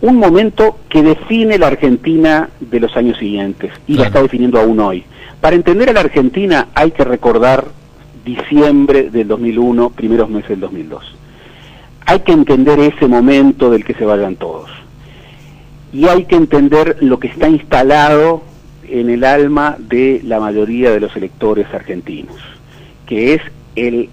un momento que define la Argentina de los años siguientes, y la está definiendo aún hoy. Para entender a la Argentina hay que recordar diciembre del 2001, primeros meses del 2002. Hay que entender ese momento del que se vayan todos. Y hay que entender lo que está instalado en el alma de la mayoría de los electores argentinos, que es el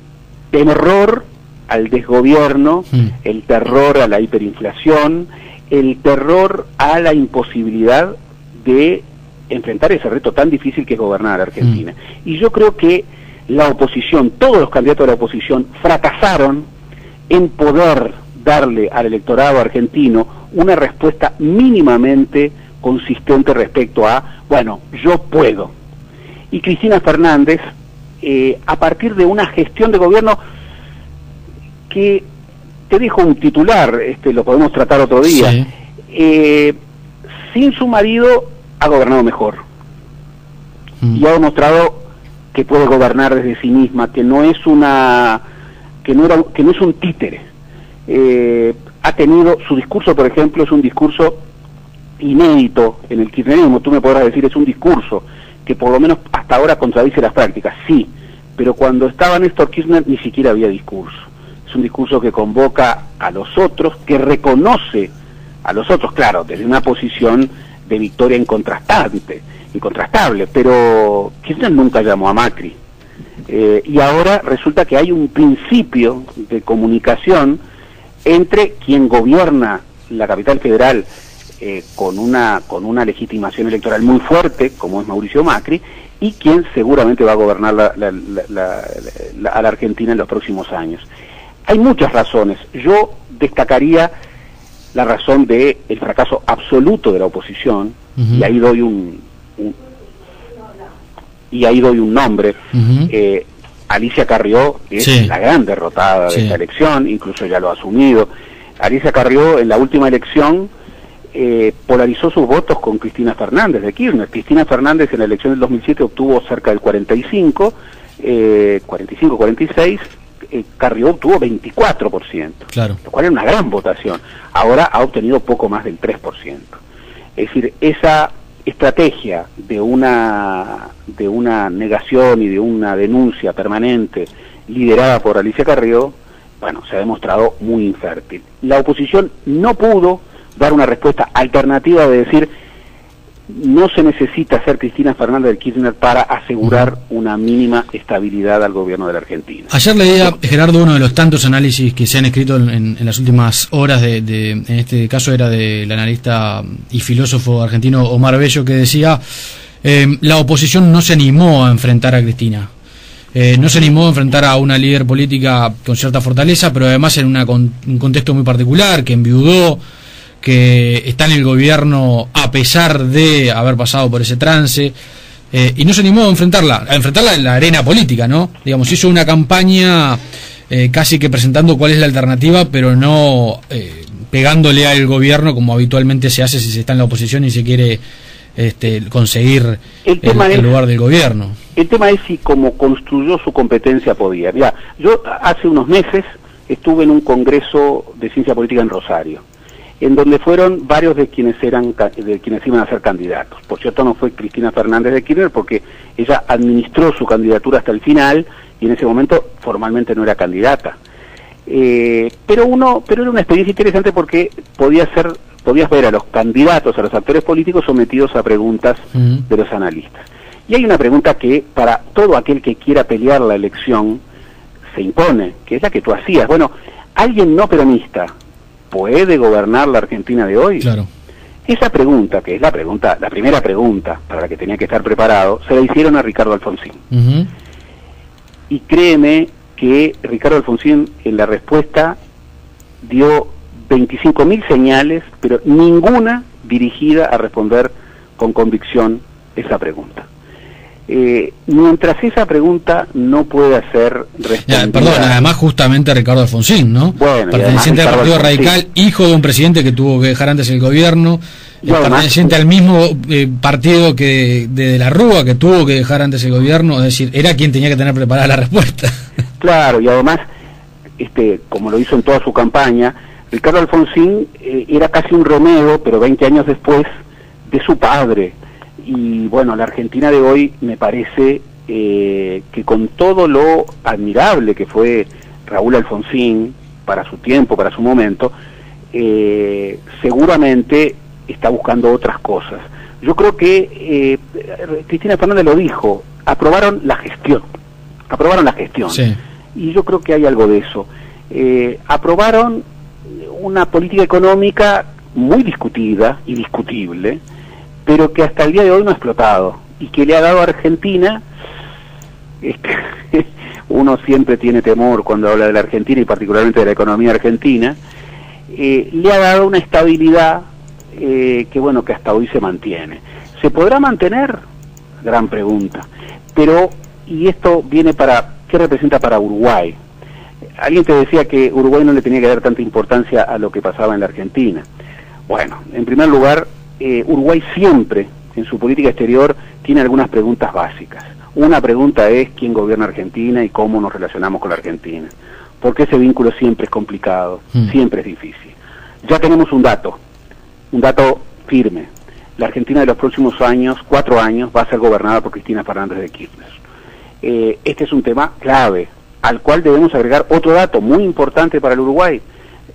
terror al desgobierno, el terror a la hiperinflación, el terror a la imposibilidad de enfrentar ese reto tan difícil que es gobernar Argentina. Y yo creo que la oposición, todos los candidatos de la oposición, fracasaron en poder darle al electorado argentino una respuesta mínimamente consistente respecto a, bueno, yo puedo. Y Cristina Fernández, a partir de una gestión de gobierno que, te dejo un titular, lo podemos tratar otro día, sí. Sin su marido ha gobernado mejor, y ha demostrado que puede gobernar desde sí misma, que no es que no es un títere. Ha tenido, su discurso, por ejemplo, es un discurso inédito en el kirchnerismo. Tú me podrás decir, es un discurso que por lo menos hasta ahora contradice las prácticas, sí, pero cuando estaba Néstor Kirchner ni siquiera había discurso. Es un discurso que convoca a los otros, que reconoce a los otros, claro, desde una posición de victoria incontrastable, pero Kirchner nunca llamó a Macri. Y ahora resulta que hay un principio de comunicación entre quien gobierna la capital federal con una legitimación electoral muy fuerte, como es Mauricio Macri, y quien seguramente va a gobernar a la Argentina en los próximos años. Hay muchas razones. Yo destacaría la razón del fracaso absoluto de la oposición, y ahí doy un nombre. Alicia Carrió es la gran derrotada de esta elección, incluso ya lo ha asumido. Alicia Carrió en la última elección polarizó sus votos con Cristina Fernández de Kirchner. Cristina Fernández en la elección del 2007 obtuvo cerca del 45-46, Carrió obtuvo 24%, claro, lo cual es una gran votación. Ahora ha obtenido poco más del 3%. Es decir, esa estrategia de una negación y de una denuncia permanente liderada por Alicia Carrió, bueno, se ha demostrado muy infértil. La oposición no pudo dar una respuesta alternativa de decir, no se necesita ser Cristina Fernández de Kirchner para asegurar una mínima estabilidad al gobierno de la Argentina. Ayer leía, Gerardo, uno de los tantos análisis que se han escrito en las últimas horas, en este caso era del analista y filósofo argentino Omar Bello, que decía, la oposición no se animó a enfrentar a Cristina. No se animó a enfrentar a una líder política con cierta fortaleza, pero además en un contexto muy particular, que enviudó, que está en el gobierno a pesar de haber pasado por ese trance, y no se animó a enfrentarla en la arena política, ¿no? Digamos, hizo una campaña casi que presentando cuál es la alternativa, pero no pegándole al gobierno como habitualmente se hace si se está en la oposición y se quiere conseguir el lugar del gobierno. El tema es si como construyó su competencia podía. Mirá, yo hace unos meses estuve en un congreso de ciencia política en Rosario, en donde fueron varios de quienes iban a ser candidatos. Por cierto, no fue Cristina Fernández de Kirchner porque ella administró su candidatura hasta el final y en ese momento formalmente no era candidata. Pero era una experiencia interesante porque podías ver a los candidatos, a los actores políticos sometidos a preguntas de los analistas. Y hay una pregunta que para todo aquel que quiera pelear la elección se impone, que es la que tú hacías. Bueno, alguien no peronista ¿puede gobernar la Argentina de hoy? Claro. Esa pregunta, que es la primera pregunta para la que tenía que estar preparado, se la hicieron a Ricardo Alfonsín. Y créeme que Ricardo Alfonsín en la respuesta dio 25.000 señales, pero ninguna dirigida a responder con convicción esa pregunta. Mientras esa pregunta no pueda ser respondida... Perdón, además justamente Ricardo Alfonsín, ¿no? Bueno, perteneciente al Partido Radical, hijo de un presidente que tuvo que dejar antes el gobierno, perteneciente al mismo partido que de la Rúa, que tuvo que dejar antes el gobierno, es decir, era quien tenía que tener preparada la respuesta. Claro, y además, como lo hizo en toda su campaña, Ricardo Alfonsín era casi un Romeo, pero 20 años después, de su padre. Y bueno, la Argentina de hoy me parece que con todo lo admirable que fue Raúl Alfonsín para su tiempo, para su momento, seguramente está buscando otras cosas. Yo creo que Cristina Fernández lo dijo, aprobaron la gestión, Sí. Y yo creo que hay algo de eso. Aprobaron una política económica muy discutida y discutible, pero que hasta el día de hoy no ha explotado, y que le ha dado a Argentina, uno siempre tiene temor cuando habla de la Argentina y particularmente de la economía argentina, le ha dado una estabilidad que bueno, que hasta hoy se mantiene. ¿Se podrá mantener? Gran pregunta. Pero, y esto viene para, ¿qué representa para Uruguay? Alguien te decía que Uruguay no le tenía que dar tanta importancia a lo que pasaba en la Argentina. Bueno, en primer lugar, Uruguay siempre, en su política exterior, tiene algunas preguntas básicas. Una pregunta es quién gobierna Argentina y cómo nos relacionamos con la Argentina. Porque ese vínculo siempre es complicado, siempre es difícil. Ya tenemos un dato firme. La Argentina de los próximos años, 4 años, va a ser gobernada por Cristina Fernández de Kirchner. Este es un tema clave, al cual debemos agregar otro dato muy importante para el Uruguay.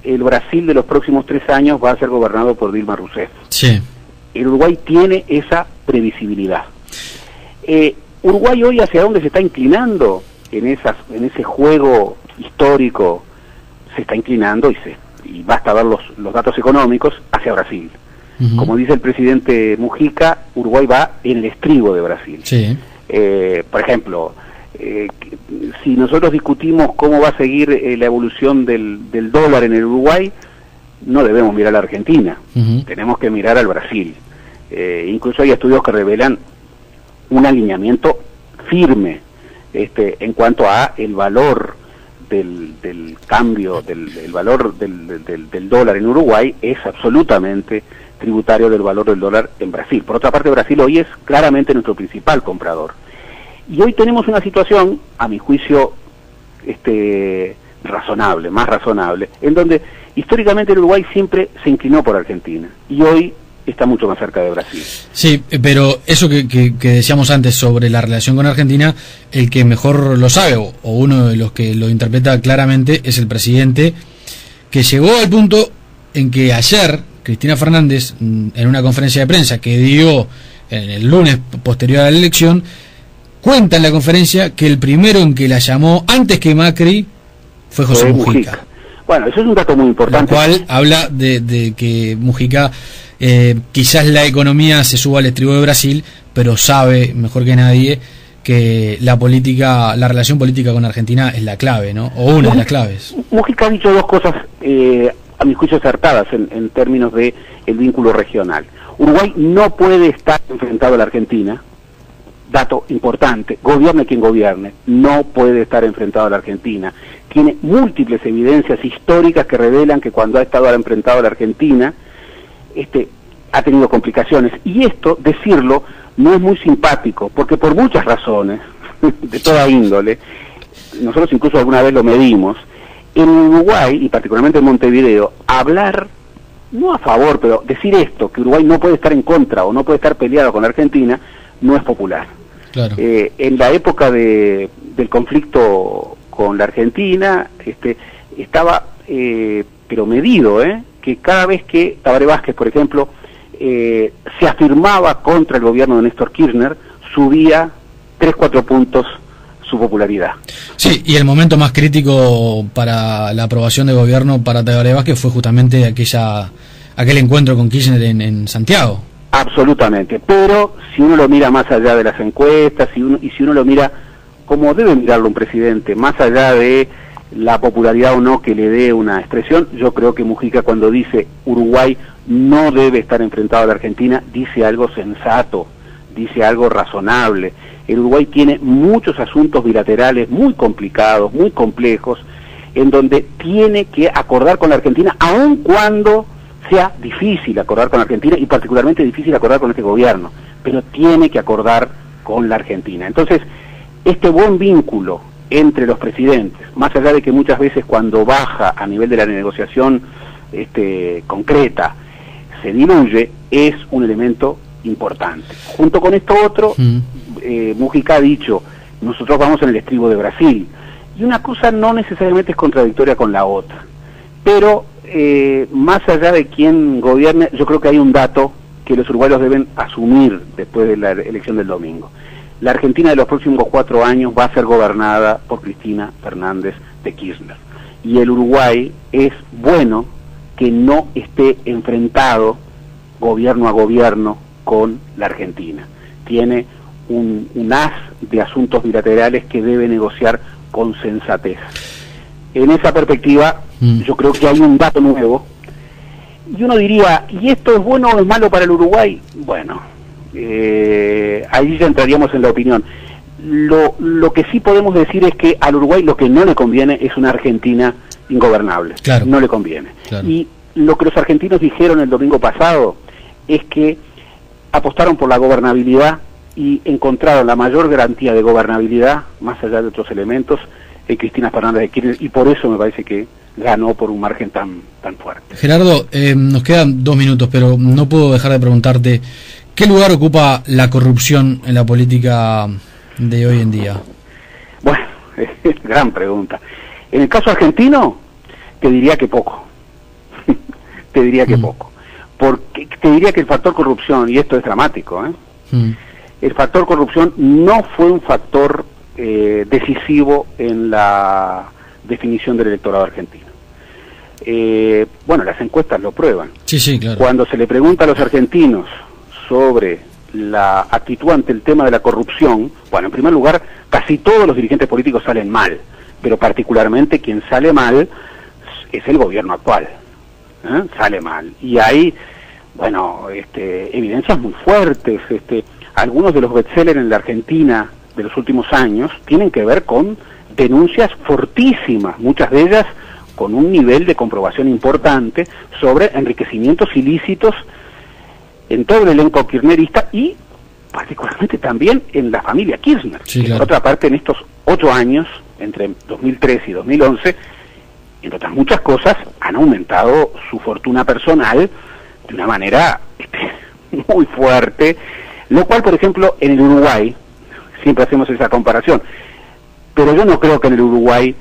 El Brasil de los próximos 3 años va a ser gobernado por Dilma Rousseff. Sí. El Uruguay tiene esa previsibilidad. Uruguay hoy hacia dónde se está inclinando en ese juego histórico, se está inclinando y basta ver los datos económicos hacia Brasil. Como dice el presidente Mujica, Uruguay va en el estribo de Brasil. Sí. Por ejemplo, si nosotros discutimos cómo va a seguir la evolución del dólar en el Uruguay, no debemos mirar a la Argentina, tenemos que mirar al Brasil. Incluso hay estudios que revelan un alineamiento firme en cuanto a el valor del cambio, el valor del dólar en Uruguay es absolutamente tributario del valor del dólar en Brasil. Por otra parte, Brasil hoy es claramente nuestro principal comprador. Y hoy tenemos una situación, a mi juicio, razonable, más razonable, en donde históricamente el Uruguay siempre se inclinó por Argentina, y hoy está mucho más cerca de Brasil. Sí, pero eso que decíamos antes sobre la relación con Argentina, el que mejor lo sabe, o uno de los que lo interpreta claramente, es el presidente, que llegó al punto en que ayer Cristina Fernández, en una conferencia de prensa que dio en el lunes posterior a la elección, cuenta en la conferencia que el primero en que la llamó antes que Macri fue José Mujica. Bueno, eso es un dato muy importante. Lo cual habla de que Mujica, quizás la economía se suba al estribo de Brasil, pero sabe mejor que nadie que la relación política con Argentina es la clave, ¿no? O una de las claves. Mujica ha dicho dos cosas, a mi juicio acertadas en términos de el vínculo regional. Uruguay no puede estar enfrentado a la Argentina, dato importante, gobierne quien gobierne, no puede estar enfrentado a la Argentina. Tiene múltiples evidencias históricas que revelan que cuando ha estado enfrentado a la Argentina, ha tenido complicaciones. Y esto, decirlo, no es muy simpático, porque por muchas razones, de toda índole, nosotros incluso alguna vez lo medimos, en Uruguay, y particularmente en Montevideo, hablar, no a favor, pero decir esto, que Uruguay no puede estar en contra o no puede estar peleado con la Argentina, no es popular. Claro. En la época del conflicto con la Argentina, estaba, pero medido, que cada vez que Tabaré Vázquez, por ejemplo, se afirmaba contra el gobierno de Néstor Kirchner, subía 3-4 puntos su popularidad. Sí, y el momento más crítico para la aprobación de gobierno para Tabaré Vázquez fue justamente aquel encuentro con Kirchner en Santiago. Absolutamente, pero si uno lo mira más allá de las encuestas, si uno lo mira como debe mirarlo un presidente, más allá de la popularidad o no que le dé una expresión, yo creo que Mujica, cuando dice Uruguay no debe estar enfrentado a la Argentina, dice algo sensato, dice algo razonable. El Uruguay tiene muchos asuntos bilaterales muy complicados, muy complejos, en donde tiene que acordar con la Argentina, aun cuando sea difícil acordar con la Argentina, y particularmente difícil acordar con este gobierno, pero tiene que acordar con la Argentina. Entonces, este buen vínculo entre los presidentes, más allá de que muchas veces cuando baja a nivel de la negociación concreta se diluye, es un elemento importante. Junto con esto otro, Mujica ha dicho, nosotros vamos en el estribo de Brasil, y una cosa no necesariamente es contradictoria con la otra, pero más allá de quién gobierne, yo creo que hay un dato que los uruguayos deben asumir después de la elección del domingo. La Argentina de los próximos 4 años va a ser gobernada por Cristina Fernández de Kirchner, y el Uruguay es bueno que no esté enfrentado gobierno a gobierno con la Argentina. Tiene un haz de asuntos bilaterales que debe negociar con sensatez. En esa perspectiva, yo creo que hay un dato nuevo, y uno diría, ¿y esto es bueno o es malo para el Uruguay? Bueno, ahí ya entraríamos en la opinión. Lo que sí podemos decir es que al Uruguay lo que no le conviene es una Argentina ingobernable. Claro. No le conviene. Claro. Y lo que los argentinos dijeron el domingo pasado es que apostaron por la gobernabilidad y encontraron la mayor garantía de gobernabilidad, más allá de otros elementos, en Cristina Fernández de Kirchner, y por eso me parece que ganó por un margen tan fuerte. Gerardo, nos quedan 2 minutos, pero no puedo dejar de preguntarte, ¿qué lugar ocupa la corrupción en la política de hoy en día? Bueno, gran pregunta. En el caso argentino, te diría que poco. Te diría que poco. Porque te diría que el factor corrupción, y esto es dramático, el factor corrupción no fue un factor decisivo en la definición del electorado argentino. Bueno, las encuestas lo prueban. Sí, claro. Cuando se le pregunta a los argentinos sobre la actitud ante el tema de la corrupción, bueno, en primer lugar, casi todos los dirigentes políticos salen mal, pero particularmente quien sale mal es el gobierno actual. Sale mal. Y hay, bueno, evidencias muy fuertes. Algunos de los bestsellers en la Argentina de los últimos años tienen que ver con denuncias fortísimas, muchas de ellas con un nivel de comprobación importante sobre enriquecimientos ilícitos en todo el elenco kirchnerista y particularmente también en la familia Kirchner. Sí, claro. Por otra parte, en estos 8 años, entre 2003 y 2011, entre otras muchas cosas, han aumentado su fortuna personal de una manera muy fuerte, lo cual, por ejemplo, en el Uruguay, siempre hacemos esa comparación, pero yo no creo que en el Uruguay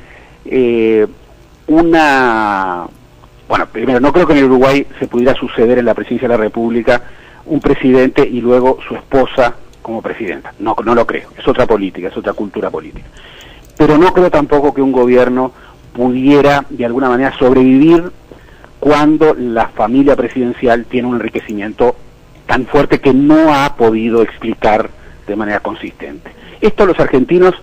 bueno, primero, no creo que en el Uruguay se pudiera suceder en la presidencia de la República un presidente y luego su esposa como presidenta. No lo creo, es otra política, es otra cultura política. Pero no creo tampoco que un gobierno pudiera de alguna manera sobrevivir cuando la familia presidencial tiene un enriquecimiento tan fuerte que no ha podido explicar de manera consistente. Esto los argentinos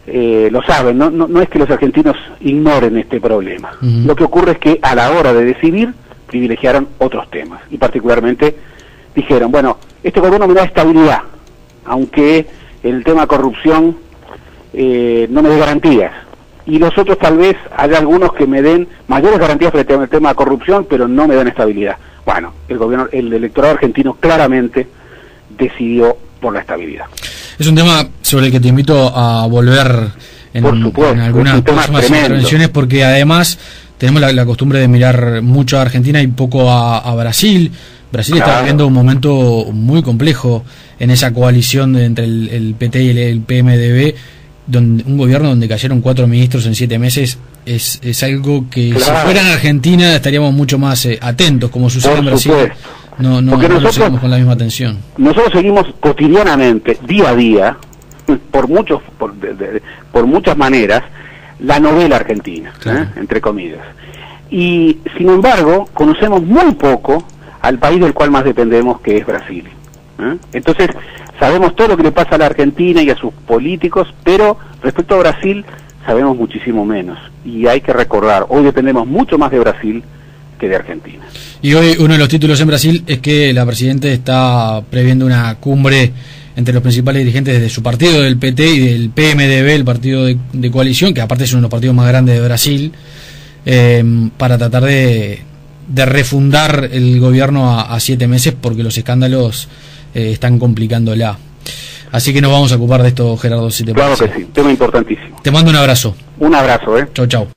lo saben, no es que los argentinos ignoren este problema. Lo que ocurre es que a la hora de decidir privilegiaron otros temas y particularmente dijeron, bueno, este gobierno me da estabilidad, aunque en el tema corrupción no me dé garantías. Y los otros tal vez haya algunos que me den mayores garantías frente al tema de corrupción, pero no me dan estabilidad. Bueno, el electorado argentino claramente decidió por la estabilidad. Es un tema sobre el que te invito a volver en algunas próximas intervenciones, porque además tenemos la costumbre de mirar mucho a Argentina y poco a Brasil. Brasil está viviendo un momento muy complejo en esa coalición entre el PT y el PMDB, donde un gobierno donde cayeron 4 ministros en 7 meses es algo que si fuera en Argentina estaríamos mucho más atentos, como sucede en Brasil. No lo seguimos con la misma atención. Nosotros seguimos cotidianamente, día a día, por muchas maneras, la novela argentina, entre comillas. Y sin embargo, conocemos muy poco al país del cual más dependemos, que es Brasil. Entonces, sabemos todo lo que le pasa a la Argentina y a sus políticos, pero respecto a Brasil sabemos muchísimo menos. Y hay que recordar, hoy dependemos mucho más de Brasil que de Argentina. Y hoy uno de los títulos en Brasil es que la Presidenta está previendo una cumbre entre los principales dirigentes de su partido, del PT y del PMDB, el partido de coalición, que aparte es uno de los partidos más grandes de Brasil, para tratar de refundar el gobierno a 7 meses, porque los escándalos están complicándola. Así que nos vamos a ocupar de esto, Gerardo, si te parece. Claro que sí, tema importantísimo. Te mando un abrazo. Un abrazo, Chau, chau.